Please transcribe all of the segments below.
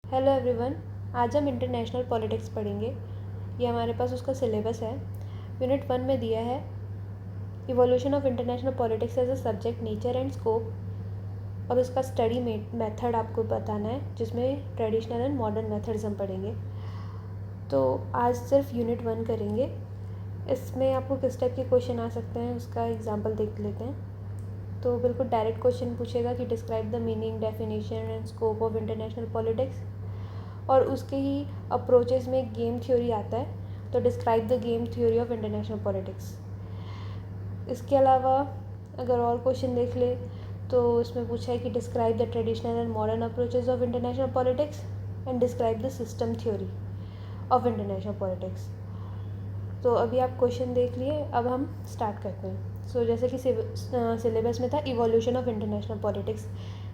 Hello everyone. आज हम international politics पढ़ेंगे। ये हमारे पास उसका सिलेबस है। यूनिट 1 में दिया है evolution of international politics as a subject, nature and scope, और उसका स्टडी मेथड आपको बताना है, जिसमें ट्रेडिशनल एंड मॉडर्न मेथड्स हम पढ़ेंगे। तो आज सिर्फ यूनिट 1 करेंगे। इसमें आपको किस टाइप के क्वेश्चन आ सकते हैं उसका एग्जाम्पल देख लेते हैं। तो बिल्कुल डायरेक्ट क्वेश्चन पूछेगा कि describe the meaning, definition and scope of international politics, और उसके ही अप्रोचेस में गेम थ्योरी आता है, तो describe the game theory of international politics. इसके अलावा अगर और क्वेश्चन देख ले तो इसमें पूछा है कि describe the traditional and modern approaches of international politics and describe the system theory of international politics. तो अभी आप क्वेश्चन देख लिए, अब हम स्टार्ट करते हैं। सो जैसे कि सिलेबस में था evolution of international politics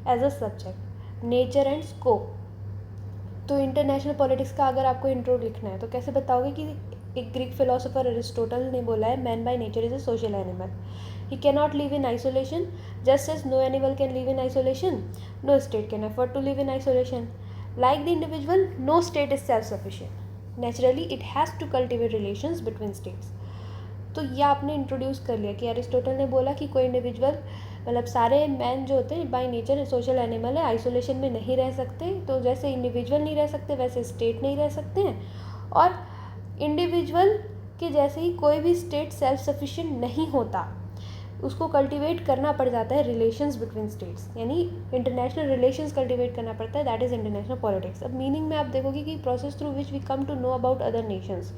as a subject, nature and scope. तो इंटरनेशनल पॉलिटिक्स का अगर आपको इंट्रो लिखना है तो कैसे बताओगे कि एक ग्रीक फिलोसोफर अरिस्टोटल ने बोला है, man by nature is a social animal, he can not live in isolation, just as no animal can live in isolation, no state can afford to live in isolation, like the individual no state is self sufficient, naturally it has to cultivate relations between states. तो ये आपने introduce कर लिया कि Aristotle ने बोला कि कोई इंडिविजुअल, मतलब सारे मैन जो होते हैं बाय नेचर सोशल एनिमल है, आइसोलेशन में नहीं रह सकते। तो जैसे इंडिविजुअल नहीं रह सकते वैसे स्टेट नहीं रह सकते हैं, और इंडिविजुअल के जैसे ही कोई भी स्टेट सेल्फ सफिशिएंट नहीं होता, उसको कल्टीवेट करना पड़ जाता है रिलेशंस बिटवीन स्टेट्स, यानी इंटरनेशनल रिलेशंस कल्टीवेट करना पड़ता है, दैट इज़ इंटरनेशनल पॉलिटिक्स। अब मीनिंग में आप देखोगे कि process through which we come to know about other nations,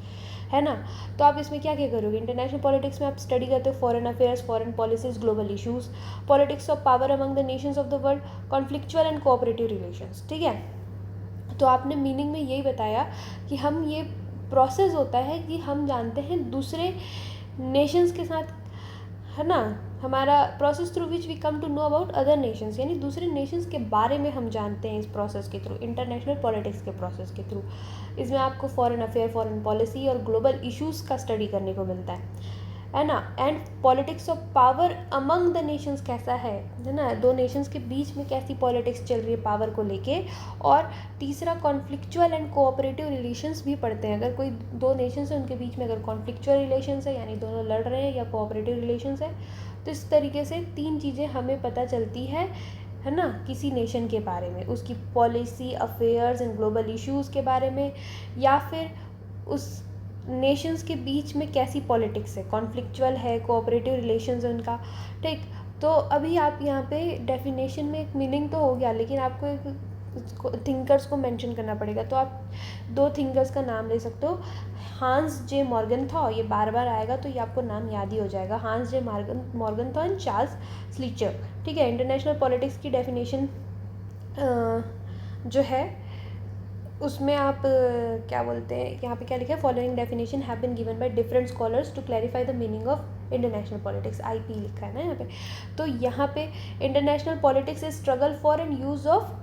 है ना। तो आप इसमें क्या क्या करोगे, इंटरनेशनल पॉलिटिक्स में आप स्टडी करते हो foreign affairs, foreign policies, global issues, politics of power among the Nations of the world, conflictual and cooperative relations, ठीक है। तो आपने मीनिंग में यही बताया कि हम ये प्रोसेस होता है कि हम जानते हैं दूसरे नेशंस के साथ, है ना, हमारा process through which we come to know about other nations, यानी दूसरे नेशंस के बारे में हम जानते हैं इस प्रोसेस के थ्रू, इंटरनेशनल पॉलिटिक्स के प्रोसेस के थ्रू। इसमें आपको फॉरेन अफेयर, फॉरेन पॉलिसी और ग्लोबल इश्यूज़ का स्टडी करने को मिलता है ना। And politics of power among the Nations कैसा है ना, दो नेशंस के बीच में कैसी पॉलिटिक्स चल रही है पावर को लेके। और तीसरा कॉन्फ्लिक्चुअल एंड कोऑपरेटिव रिलेशंस भी पढ़ते हैं। अगर कोई दो नेशंस है उनके बीच में अगर कॉन्फ्लिक्चुअल रिलेशंस है, यानी दोनों लड़ रहे हैं, या कोऑपरेटिव रिलेशंस है, तो इस तरीके से तीन चीज़ें हमें पता चलती है ना, किसी नेशन के बारे में, उसकी policy, affairs and global issues के बारे में, या फिर उस नेशंस के बीच में कैसी पॉलिटिक्स है, कॉन्फ्लिक्चुअल है, कोऑपरेटिव रिलेशंस है उनका, ठीक। तो अभी आप यहाँ पे डेफिनेशन में एक मीनिंग तो हो गया, लेकिन आपको एक थिंकर्स को मेंशन करना पड़ेगा। तो आप दो थिंकर्स का नाम ले सकते हो, हांस जे मॉर्गनथॉ, ये बार बार आएगा तो ये आपको नाम याद ही हो जाएगा, हांस जे मॉर्गनथॉ एंड चार्ल्स स्लीचर, ठीक है। इंटरनेशनल पॉलिटिक्स की डेफिनेशन जो है उसमें आप क्या बोलते हैं, यहाँ पे क्या लिखा है, following definition have been given by different scholars to clarify the meaning of international politics, IP लिखा है ना यहाँ पे। तो यहाँ पे international politics is struggle for and use of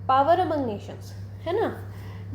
power among nations, है ना।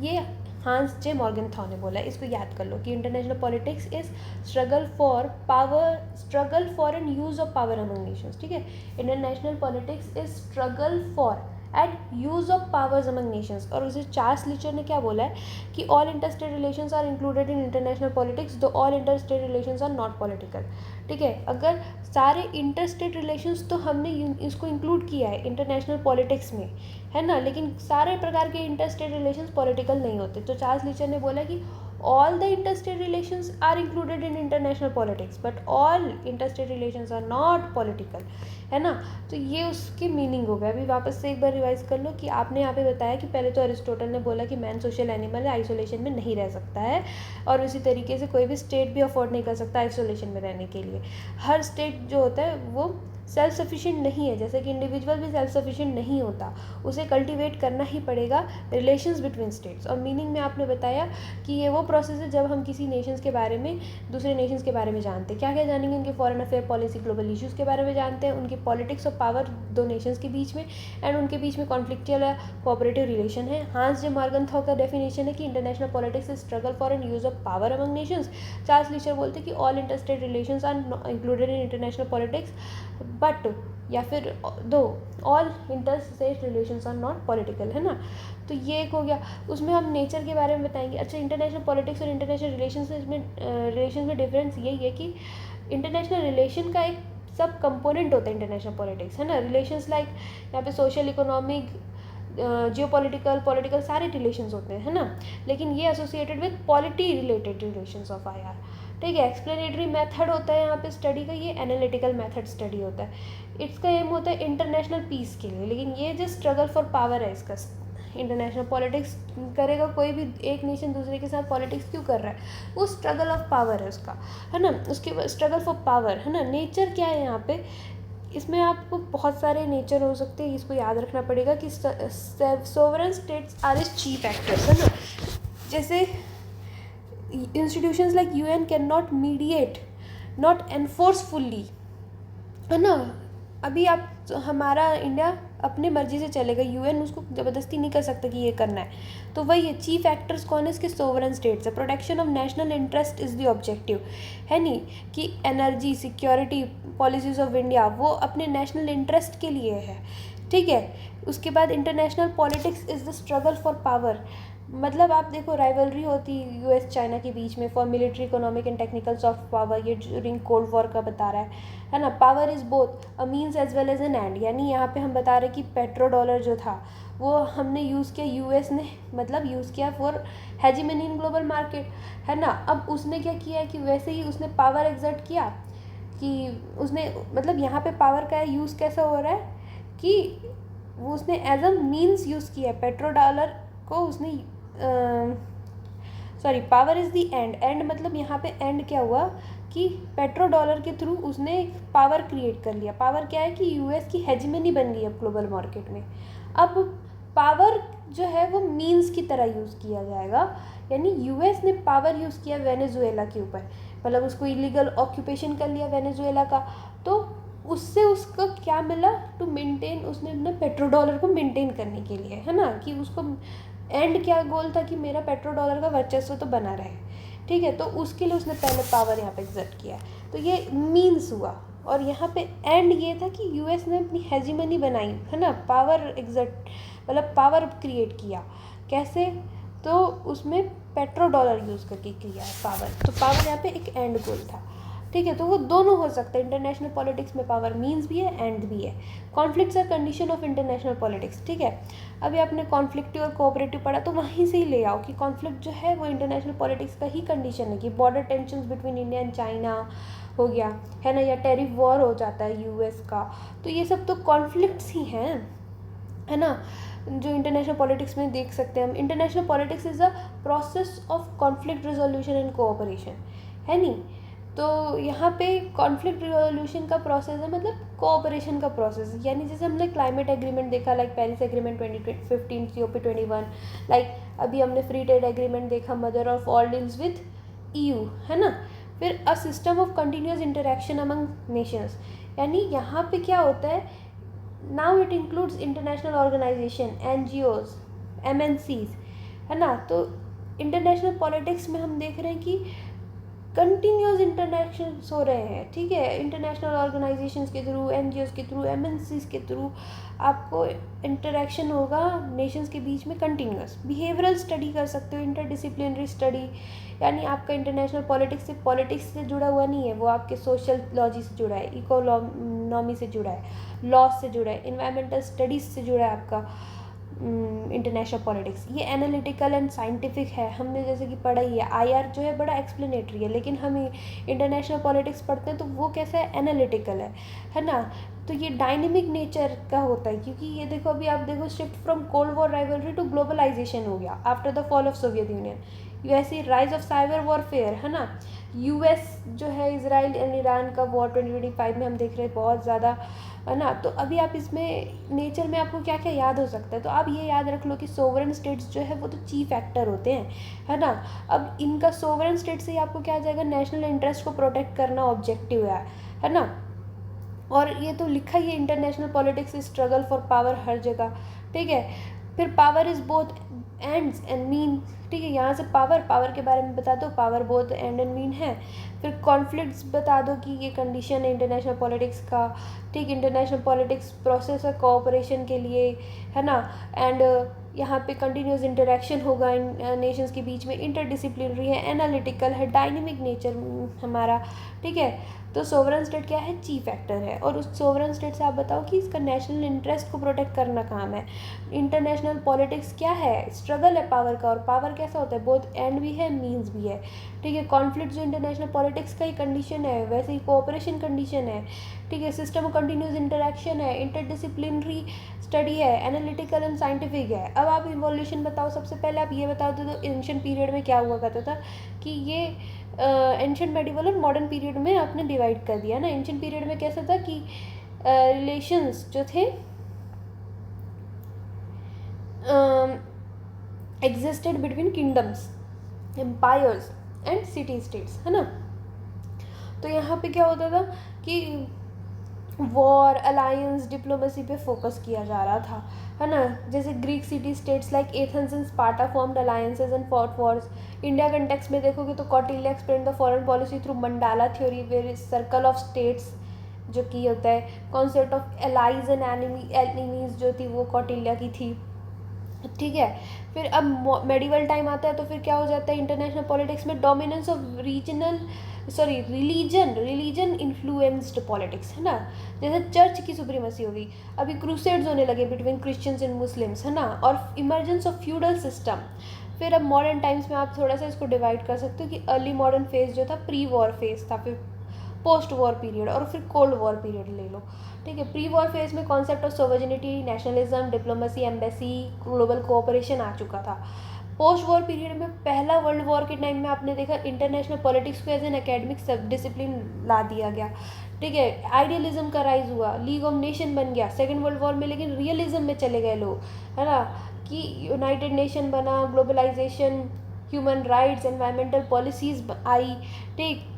ये हांस जे मॉर्गनथॉ ने बोला है, इसको याद कर लो कि international politics is struggle for and use of power among nations, ठीक है। International politics is struggle for and use of powers among nations. और उसे चार्ल्स लीचर ने क्या बोला है कि all interstate relations are included in international politics, though all interstate relations are not political, ठीक है। अगर सारे इंटरस्टेट रिलेशंस तो हमने इसको इंक्लूड किया है इंटरनेशनल पॉलिटिक्स में, है ना, लेकिन सारे प्रकार के इंटरस्टेट रिलेशंस पॉलिटिकल नहीं होते। तो चार्ल्स लीचर ने बोला कि all the interstate relations are included in international politics but all interstate relations are not political, है ना। तो ये उसकी मीनिंग हो गया। अभी वापस से एक बार रिवाइज कर लो कि आपने यहाँ पे बताया कि पहले तो अरिस्टोटल ने बोला कि मैन सोशल एनिमल है, आइसोलेशन में नहीं रह सकता है, और उसी तरीके से कोई भी स्टेट भी अफोर्ड नहीं कर सकता आइसोलेशन में रहने के लिए। हर स्टेट जो होता है वो सेल्फ सफिशिएंट नहीं है, जैसे कि इंडिविजुअल भी सेल्फ सफिशिएंट नहीं होता, उसे कल्टीवेट करना ही पड़ेगा रिलेशंस बिटवीन स्टेट्स। और मीनिंग में आपने बताया कि ये वो प्रोसेस है जब हम किसी नेशंस के बारे में, दूसरे नेशंस के बारे में जानते हैं। क्या क्या जानेंगे, उनके foreign affair, policy, global issues के बारे में जानते हैं, उनकी पॉलिटिक्स ऑफ पावर दो नेशंस के बीच में, एंड उनके बीच में कॉन्फ्लिक्चुअल या कोऑपरेटिव रिलेशन है। हांस जे मॉर्गनथॉ का डेफिनेशन है कि international politics is struggle for and use of power among nations. Charles Lerche बोलते हैं कि all interstate relations are included in international politics but या फिर though, all interstate relations are not political, है ना। तो ये एक हो गया। उसमें हम नेचर के बारे में बताएंगे। अच्छा, इंटरनेशनल पॉलिटिक्स और इंटरनेशनल रिलेशन में डिफरेंस यही है कि इंटरनेशनल रिलेशन का एक सब कंपोनेंट होता है इंटरनेशनल पॉलिटिक्स, है ना। रिलेशंस लाइक यहाँ पे सोशल, इकोनॉमिक, जियो पॉलिटिकल सारे रिलेशंस होते हैं, है ना। लेकिन ये associated with polity related relations of IR, ठीक है। एक्सप्लेनेटरी मेथड होता है यहाँ पे स्टडी का, ये एनालिटिकल मेथड स्टडी होता है। इसका एम होता है इंटरनेशनल पीस के लिए, लेकिन ये जो स्ट्रगल फॉर पावर है इसका। इंटरनेशनल पॉलिटिक्स करेगा कोई भी एक नेशन दूसरे के साथ पॉलिटिक्स क्यों कर रहा है, वो स्ट्रगल ऑफ पावर है उसका, है ना। उसके बाद स्ट्रगल फॉर पावर, है ना। नेचर क्या है यहाँ पे, इसमें आपको बहुत सारे नेचर हो सकते हैं, इसको याद रखना पड़ेगा कि sovereign states are is chief actors, है ना। जैसे institutions like UN can not mediate, not enforce fully, है ना। अभी आप हमारा इंडिया अपनी मर्जी से चलेगा, UN उसको ज़बरदस्ती नहीं कर सकता कि ये करना है। तो वही है, चीफ एक्टर्स कौन है इसके, सोवरेन स्टेट्स है। Protection of national interest is the objective, है नहीं कि energy security policies of India वो अपने नेशनल इंटरेस्ट के लिए है, ठीक है। उसके बाद international politics is the struggle for power. मतलब आप देखो, राइवलरी होती है US चाइना के बीच में for military, economic and technical soft power, ये ड्यूरिंग कोल्ड वॉर का बता रहा है ना। Power is both a means as well as an end, यानी यहाँ पे हम बता रहे कि पेट्रो डॉलर जो था वो हमने यूज़ किया, US ने मतलब यूज़ किया for hegemony in global market, है ना। अब उसने क्या किया है कि वैसे ही उसने पावर एग्जर्ट किया कि उसने मतलब यहाँ पे पावर का यूज़ कैसा हो रहा है कि वो उसने एज अ मीन्स यूज़ किया है। पेट्रो डॉलर को उसने sorry, power is the and मतलब यहाँ पे एंड क्या हुआ कि पेट्रो डॉलर के थ्रू उसने पावर क्रिएट कर लिया। पावर क्या है कि US की हेजिमनी बन गई अब ग्लोबल मार्केट में। अब पावर जो है वो मीन्स की तरह यूज़ किया जाएगा, यानी US ने पावर यूज़ किया वेनेजुएला के ऊपर, मतलब उसको इलीगल ऑक्यूपेशन कर लिया वेनेजुएला का, तो उससे उसको क्या मिला, टू मेंटेन, उसने अपने पेट्रो डॉलर को मेंटेन करने के लिए, है ना, कि उसको एंड क्या गोल था कि मेरा पेट्रो डॉलर का वर्चस्व तो बना रहे, ठीक है। तो उसके लिए उसने पहले पावर यहाँ पे एग्जर्ट किया, तो ये मीन्स हुआ। और यहाँ पे एंड ये था कि US ने अपनी हेजिमनी बनाई, है ना, पावर एग्जर्ट मतलब पावर क्रिएट किया। कैसे, तो उसमें पेट्रो डॉलर यूज़ करके किया है पावर, तो पावर यहाँ पे एक एंड गोल था, ठीक है। तो वो दोनों हो सकते हैं, इंटरनेशनल पॉलिटिक्स में पावर मीन्स भी है एंड भी है। Conflicts are condition of international politics, ठीक है। अभी आपने कॉन्फ्लिक्टिव और कोऑपरेटिव पढ़ा, तो वहीं से ही ले आओ कि कॉन्फ्लिक्ट जो है वो इंटरनेशनल पॉलिटिक्स का ही कंडीशन है, कि border tensions between India and China हो गया, है ना, या टेरिफ वॉर हो जाता है US का, तो ये सब तो कॉन्फ्लिक्ट्स ही हैं, है ना, जो इंटरनेशनल पॉलिटिक्स में देख सकते हैं हम। International politics is a process of conflict resolution and cooperation, है नहीं। तो यहाँ पे कॉन्फ्लिक्ट रिजोल्यूशन का प्रोसेस है, मतलब कोऑपरेशन का प्रोसेस, यानी जैसे हमने क्लाइमेट एग्रीमेंट देखा, like Paris agreement 2015, COP21, like अभी हमने फ्री ट्रेड एग्रीमेंट देखा, mother of all deals with EU, है ना। फिर a system of continuous interaction among nations, यानी यहाँ पे क्या होता है, now it includes international organization, NGOs, MNCs, है ना। तो इंटरनेशनल पॉलिटिक्स में हम देख रहे हैं कि कंटिन्यूस इंटरनेशनल्स हो रहे हैं, ठीक है, इंटरनेशनल ऑर्गेनाइजेशंस के थ्रू, NGOs के थ्रू, MNCs के थ्रू आपको इंटरेक्शन होगा नेशंस के बीच में कंटिन्यूस। बिहेवियरल स्टडी कर सकते हो, इंटरडिसिप्लिनरी स्टडी, यानी आपका इंटरनेशनल पॉलिटिक्स से जुड़ा हुआ नहीं है, वो आपके सोशल लॉजी से जुड़ा है, इकोनॉमी से जुड़ा है, लॉ से जुड़ा है, इन्वायरमेंटल स्टडीज़ से जुड़ा है आपका इंटरनेशनल पॉलिटिक्स। ये एनालिटिकल एंड साइंटिफिक है, हमने जैसे कि पढ़ा ही है। IR जो है बड़ा एक्सप्लेनेटरी है, लेकिन हम इंटरनेशनल पॉलिटिक्स पढ़ते हैं तो वो कैसा है, एनालिटिकल है ना। तो ये डायनेमिक नेचर का होता है, क्योंकि ये देखो, अभी आप देखो, shift from cold war rivalry to globalization हो गया after the fall of Soviet Union. वैसे राइज ऑफ साइबर वॉरफेयर, है ना। US जो है इजराइल एंड ईरान का वॉर 2025 में हम देख रहे हैं बहुत ज़्यादा, है ना। तो अभी आप इसमें नेचर में आपको क्या क्या याद हो सकता है, तो आप ये याद रख लो कि सोवरेन स्टेट्स जो है वो तो चीफ एक्टर होते हैं, है ना। अब इनका सोवरेन स्टेट से ही आपको क्या आ जाएगा, नेशनल इंटरेस्ट को प्रोटेक्ट करना ऑब्जेक्टिव है ना। और ये तो लिखा ही है, international politics is struggle for power हर जगह, ठीक है। फिर power is both ends and mean, ठीक है। यहाँ से पावर के बारे में बता दो, power both and and mean है। फिर कॉन्फ्लिक्ट्स बता दो कि ये कंडीशन है इंटरनेशनल पॉलिटिक्स का, ठीक। इंटरनेशनल पॉलिटिक्स प्रोसेस है कोऑपरेशन के लिए, है ना। एंड यहाँ पे कंटिन्यूस इंटरेक्शन होगा इन नेशंस के बीच में, इंटरडिसिप्लिनरी है, एनालिटिकल है, डायनेमिक नेचर हमारा, ठीक है। तो सोवरेन स्टेट क्या है, चीफ एक्टर है। और उस सोवरेन स्टेट से आप बताओ कि इसका नेशनल इंटरेस्ट को प्रोटेक्ट करना काम है। इंटरनेशनल पॉलिटिक्स क्या है, स्ट्रगल है पावर का, और पावर कैसा होता है, बोथ एंड भी है मीन्स भी है, ठीक है। कॉन्फ्लिक्ट जो इंटरनेशनल पॉलिटिक्स का ही कंडीशन है, वैसे ही कोऑपरेशन कंडीशन है, ठीक है। सिस्टम ऑफ कंटिन्यूस इंटरेक्शन है, इंटरडिसिप्लिनरी स्टडी है, एनालिटिकल एंड साइंटिफिक है। अब आप इवोल्यूशन बताओ। सबसे पहले आप ये बता दो तो एंशिएंट पीरियड में क्या हुआ करता था कि ये एंशिएंट मेडिवल और मॉडर्न पीरियड में आपने डिवाइड कर दिया ना। एंशिएंट पीरियड में कैसा था कि रिलेशंस जो थे existed between kingdoms, empires and city states, है ना। तो यहाँ पे क्या होता था कि वॉर, अलायंस, डिप्लोमेसी पे फोकस किया जा रहा था, है ना। जैसे Greek city states like Athens and Sparta formed alliances and fought wars. India context में देखोगे तो Kautilya explain the foreign policy through mandala theory where circle of states जो कि होता है, concept of allies and enemies जो थी वो कौटिल्य की थी, ठीक है। फिर अब मेडिवल टाइम आता है तो फिर क्या हो जाता है इंटरनेशनल पॉलिटिक्स में, dominance of religion influenced politics, है ना। जैसे चर्च की सुप्रीमेसी हो गई, अभी क्रूसेड्स होने लगे बिटवीन क्रिश्चियंस एंड मुस्लिम्स, है ना। और इमर्जेंस ऑफ फ्यूडल सिस्टम। फिर अब मॉडर्न टाइम्स में आप थोड़ा सा इसको डिवाइड कर सकते हो कि अर्ली मॉडर्न फेज जो था प्री वॉर फेज था, फिर पोस्ट वॉर पीरियड, और फिर कोल्ड वॉर पीरियड ले लो, ठीक है। प्री वॉर फेज में concept of sovereignty, nationalism, diplomacy, embassy, global cooperation आ चुका था। पोस्ट वॉर पीरियड में पहला वर्ल्ड वॉर के टाइम में आपने देखा इंटरनेशनल पॉलिटिक्स को एज एन एकेडमिक सब डिसिप्लिन ला दिया गया, ठीक है। आइडियलिज्म का राइज हुआ, लीग ऑफ नेशन बन गया सेकेंड वर्ल्ड वॉर में, लेकिन रियलिज्म में चले गए लोग, है ना, कि यूनाइटेड नेशन बना, globalization, human rights, environmental policies आई, ठीक।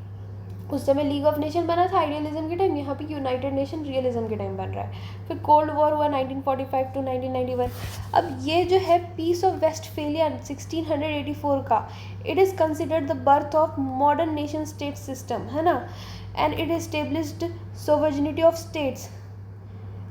उस समय लीग ऑफ नेशन बना था आइडियलिज्म के टाइम, यहाँ पे यूनाइटेड नेशन रियलिज्म के टाइम बन रहा है। फिर कोल्ड वॉर हुआ 1945 टू 1991। अब ये जो है पीस ऑफ वेस्टफेलिया 1684 का, it is considered the birth of modern nation state system, है ना। And it established sovereignty of states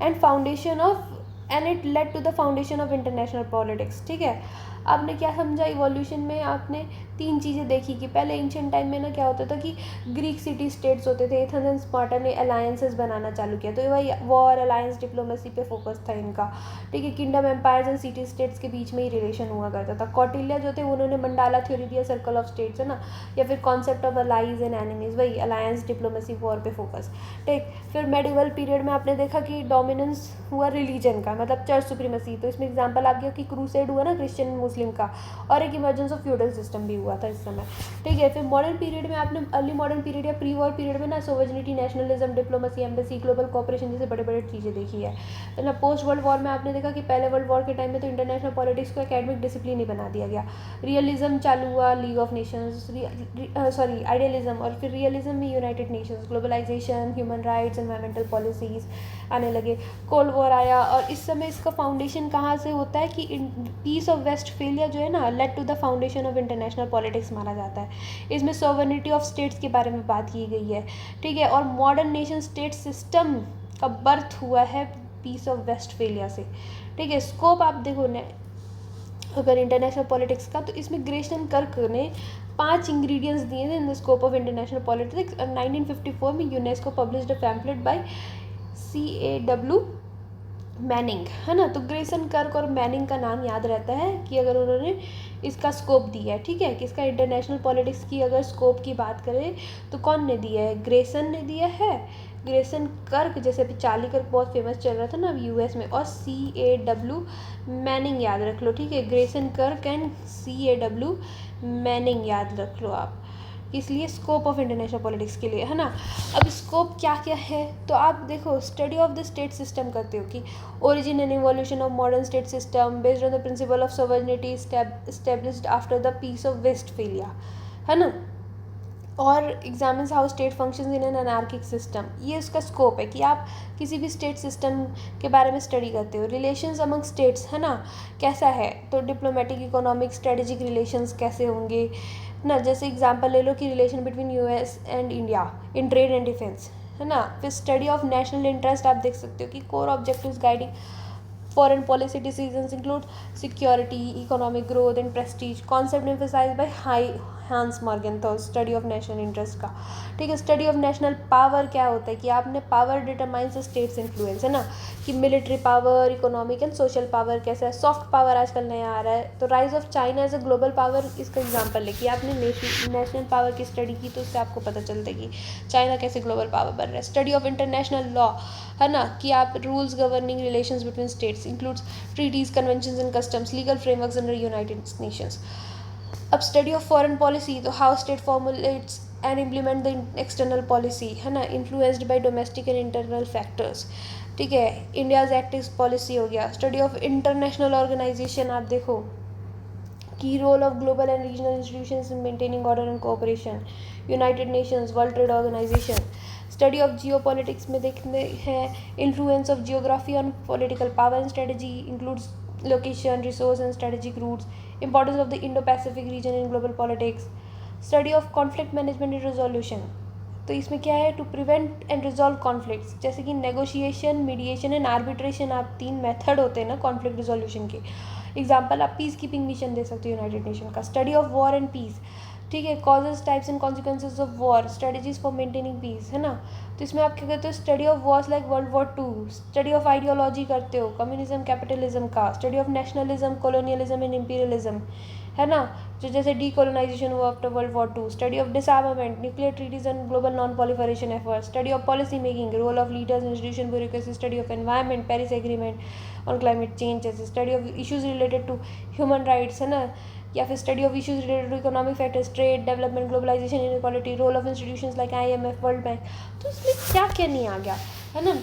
and foundation of and it led to the foundation of international politics, ठीक है। आपने क्या समझा evolution में, आपने तीन चीज़ें देखी कि पहले एंशिएंट टाइम में ना क्या होता था कि ग्रीक सिटी स्टेट्स होते थे, एथेंस एंड स्पार्टा ने अलायंसेस बनाना चालू किया, तो वही वॉर, अलायंस, डिप्लोमेसी पे फोकस था इनका, ठीक है। Kingdom, empires and city states के बीच में ही रिलेशन हुआ करता था। कौटिल्य जो थे उन्होंने मंडाला थ्योरी दिया, सर्कल ऑफ स्टेट्स, है ना, या फिर concept of allies and enemies, वही अलायंस, डिप्लोमेसी, वॉर पे फोकस, ठीक। फिर मेडिवल पीरियड में आपने देखा कि डोमिनेंस हुआ रिलीजन का, मतलब चर्च सुप्रीमेसी, तो इसमें एग्जाम्पल आ गया कि क्रूसेड हुआ ना क्रिश्चियन मुस्लिम का, और एक इमर्जेंस ऑफ फ्यूडल सिस्टम भी हुआ था इस समय, ठीक है। फिर मॉडर्न पीरियड में आपने अर्ली मॉडर्न पीरियड या प्री वॉर पीरियड में ना sovereignty, nationalism, diplomacy, embassy, global cooperation जैसे बड़े बड़े चीज़ें देखी है ना। पोस्ट वर्ल्ड वॉर में आपने देखा कि पहले वर्ल्ड वॉर के टाइम में तो इंटरनेशनल पॉलिटिक्स को एकेडमिक डिसिप्लिन ही बना दिया गया, रियलिज्म चालू हुआ, लीग ऑफ नेशंस, आइडियलिज्म, और फिर रियलिज्म में United Nations, globalization, human rights, environmental policies आने लगे, कोल्ड वॉर आया। और इस समय इसका फाउंडेशन कहाँ से होता है कि पीस ऑफ वेस्टफेलिया जो है ना led to the foundation of international politics माना जाता है। इसमें सॉवरेनिटी ऑफ स्टेट्स के बारे में बात की गई है, ठीक है। और मॉडर्न नेशन स्टेट सिस्टम का बर्थ हुआ है पीस ऑफ वेस्टफेलिया से, ठीक है। स्कोप आप देखो ने अगर इंटरनेशनल पॉलिटिक्स का, तो इसमें ग्रेशन कर्क ने 5 इंग्रेडिएंट्स दिए थे in the scope of international politics. 1954 में UNESCO published a pamphlet by CAW Manning, है ना। तो ग्रेसन कर्क और मैनिंग का नाम याद रहता है कि अगर उन्होंने इसका स्कोप दिया है, ठीक है, कि इसका इंटरनेशनल पॉलिटिक्स की अगर स्कोप की बात करें तो कौन ने दिया है, ग्रेसन ने दिया है, ग्रेसन कर्क, जैसे अभी चार्ली कर्क बहुत फेमस चल रहा था ना अभी US में, और CAW मैनिंग याद रख लो, ठीक है। ग्रेसन कर्क एंड CAW मैनिंग याद रख लो आप, इसलिए स्कोप ऑफ इंटरनेशनल पॉलिटिक्स के लिए, है ना। अब स्कोप क्या क्या है, तो आप देखो study of the state system करते हो कि origin and evolution of modern state system based on the principle of sovereignty established after the peace of Westphalia, है ना। और examines how state functions in an anarchic system. ये उसका scope है कि आप किसी भी स्टेट सिस्टम के बारे में स्टडी करते हो। रिलेशंस अमंग स्टेट्स, है ना, कैसा है, तो डिप्लोमेटिक, इकोनॉमिक, स्ट्रेटेजिक रिलेशंस कैसे होंगे ना। जैसे एग्जांपल ले लो कि relation between US and India in trade and defence, है ना। फिर स्टडी ऑफ नेशनल इंटरेस्ट, आप देख सकते हो कि core objectives guiding foreign policy decisions include security, economic growth and prestige. Concept emphasized by Hans Morgenthau's, study of national interest का। ठीक है, स्टडी ऑफ नेशनल पावर क्या होता है कि आपने पावर डिटरमाइंस स्टेट्स इन्फ्लुएंस, है ना, कि military power, economic and social power कैसा है। सॉफ्ट पावर आजकल नया आ रहा है, तो rise of China as a global power, इसका एग्जांपल है कि आपने नेशनल पावर की स्टडी की तो उससे आपको पता चलता है कि चाइना कैसे ग्लोबल पावर बन रहा है। स्टडी ऑफ इंटरनेशनल लॉ, है ना, कि आप rules governing relations between states includes treaties, conventions and customs, legal frameworks under United Nations. अब स्टडी ऑफ फॉरेन पॉलिसी, तो how state formulates and implement the external policy, है ना, influenced by domestic and internal factors. ठीक है, India's active policy हो गया। Study of international organisation, आप देखो की role of global and regional institutions in maintaining order and cooperation, United Nations, World Trade Organization. Study of geopolitics में देखते हैं influence of geography on political power and strategy, includes location, resource and strategic routes, importance of the Indo Pacific region in global politics. Study of conflict management and resolution, तो इसमें क्या है, to prevent and resolve conflicts, जैसे कि negotiation, mediation and arbitration, आप 3 method होते हैं ना कॉन्फ्लिक्ट रिजोल्यूशन के। एग्जाम्पल आप पीस कीपिंग मिशन दे सकते हो यूनाइटेड नेशन का। Study of war and peace, ठीक है, causes, types and consequences of war, strategies for maintaining peace, है ना। तो इसमें आप क्या करते हो, study of wars like World war 2, study of ideology करते हो कम्युनिज्म, कैपिटलिज्म का। Study of nationalism, colonialism and imperialism, है ना, जो जैसे डीकोलोनाइजेशन हुआ after world war 2। Study of disarmament, nuclear treaties and global non proliferation effort. Study of policy making, role of leaders, institution, bureaucracy. Study of environment, Paris agreement on climate change, जैसे study of issues related to human rights, है ना, या फिर study of issues related to economic factors, trade, development, globalization, inequality, role of institutions like IMF, world bank. तो इसमें क्या क्या नहीं आ गया, है ना।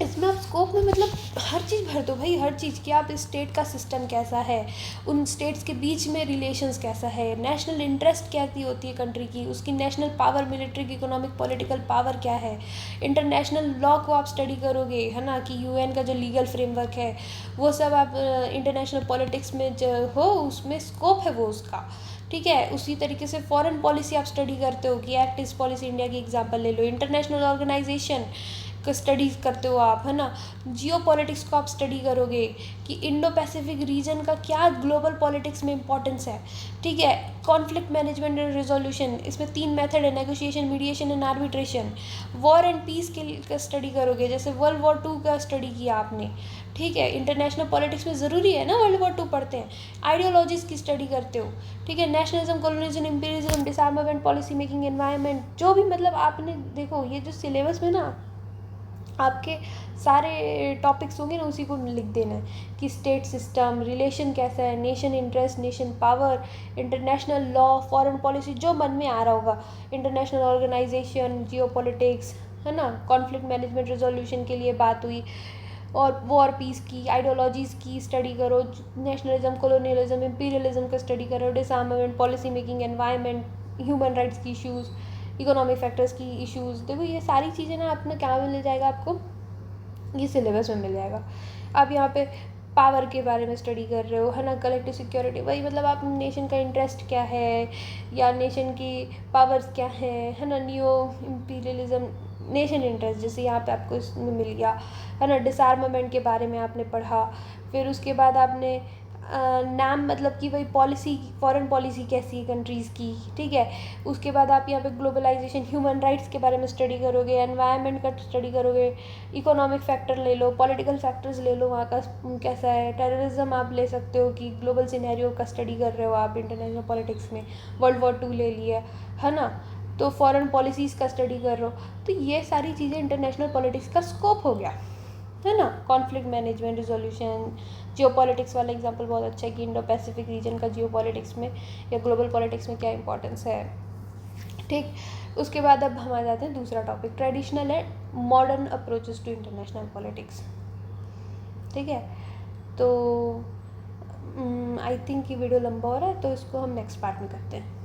इसमें आप स्कोप में मतलब हर चीज़ भर दो भाई, हर चीज़ कि आप स्टेट का सिस्टम कैसा है, उन स्टेट्स के बीच में रिलेशंस कैसा है, नेशनल इंटरेस्ट क्या होती है कंट्री की, उसकी national power, military, economic, political power क्या है। इंटरनेशनल लॉ को आप स्टडी करोगे, है ना, कि यूएन का जो लीगल फ्रेमवर्क है वो सब आप इंटरनेशनल पॉलिटिक्स में जो हो उसमें स्कोप है वो उसका। ठीक है, उसी तरीके से फॉरेन पॉलिसी आप स्टडी करते हो कि एक्ट ईस्ट पॉलिसी, इंडिया की एग्जांपल ले लो। इंटरनेशनल ऑर्गेनाइजेशन को स्टडीज़ करते हो आप, है ना। जियो पॉलिटिक्स को आप स्टडी करोगे कि इंडो पैसिफिक रीजन का क्या ग्लोबल पॉलिटिक्स में इंपॉर्टेंस है। ठीक है, कॉन्फ्लिक्ट मैनेजमेंट एंड रिजोल्यूशन, इसमें 3 मेथड है, negotiation, mediation and arbitration. War and peace के लिए स्टडी करोगे, जैसे वर्ल्ड वॉर 2 का स्टडी किया आपने। ठीक है, इंटरनेशनल पॉलिटिक्स में ज़रूरी है ना, वर्ल्ड वॉर 2 पढ़ते हैं। आइडियोलॉजीज की स्टडी करते हो, ठीक है, nationalism, colonialism, imperialism, डिसआर्मामेंट, policy making, environment, जो भी मतलब आपने देखो ये जो सिलेबस में ना आपके सारे टॉपिक्स होंगे ना उसी को लिख देना है कि स्टेट सिस्टम, रिलेशन कैसा है, nation interest, nation power, international law, foreign policy, जो मन में आ रहा होगा, इंटरनेशनल ऑर्गेनाइजेशन, जियो पॉलिटिक्स, है ना, कॉन्फ्लिक्ट मैनेजमेंट रिजोल्यूशन के लिए बात हुई, और वॉर पीस की, आइडियोलॉजीज़ की स्टडी करो, नेशनलिज्म, कॉलोनियलिज्म, इंपीरियलिज्म का स्टडी करो, डिसआर्मामेंट, policy making, environment, human rights की इश्यूज़, इकोनॉमिक फैक्टर्स की इश्यूज़। देखो ये सारी चीज़ें ना अपना क्या मिल जाएगा आपको, ये सिलेबस में मिल जाएगा। आप यहाँ पे पावर के बारे में स्टडी कर रहे हो, है ना, कलेक्टिव सिक्योरिटी, वही मतलब आप नेशन का इंटरेस्ट क्या है या नेशन की पावर्स क्या है ना, नियो इम्पीरियलिज्म, नेशन इंटरेस्ट, जैसे यहाँ पे आपको इसमें मिल गया, है ना। डिसआर्मामेंट के बारे में आपने पढ़ा, फिर उसके बाद आपने नाम मतलब कि वही पॉलिसी, फॉरेन पॉलिसी कैसी है कंट्रीज़ की। ठीक है, उसके बाद आप यहाँ पे ग्लोबलाइजेशन, ह्यूमन राइट्स के बारे में स्टडी करोगे, एनवायरनमेंट का स्टडी करोगे, इकोनॉमिक फैक्टर ले लो, पॉलिटिकल फैक्टर्स ले लो, वहाँ का कैसा है, टेररिज्म आप ले सकते हो कि ग्लोबल सिनेरियो का स्टडी कर रहे हो आप इंटरनेशनल पॉलिटिक्स में, वर्ल्ड वॉर 2 ले लिया, है ना, तो फॉरेन पॉलिसीज़ का स्टडी कर रहे हो। तो ये सारी चीज़ें इंटरनेशनल पॉलिटिक्स का स्कोप हो गया, है ना। कॉन्फ्लिक्ट मैनेजमेंट, रिजोल्यूशन, जियो पॉलिटिक्स वाला एग्जांपल बहुत अच्छा है कि इंडो पैसिफिक रीजन का जियो पॉलिटिक्स में या ग्लोबल पॉलिटिक्स में क्या इंपॉर्टेंस है। ठीक, उसके बाद अब हम आ जाते हैं दूसरा topic, traditional and modern approaches to international politics. ठीक है, तो आई थिंक ये वीडियो लंबा हो रहा है तो इसको हम नेक्स्ट पार्ट में करते हैं।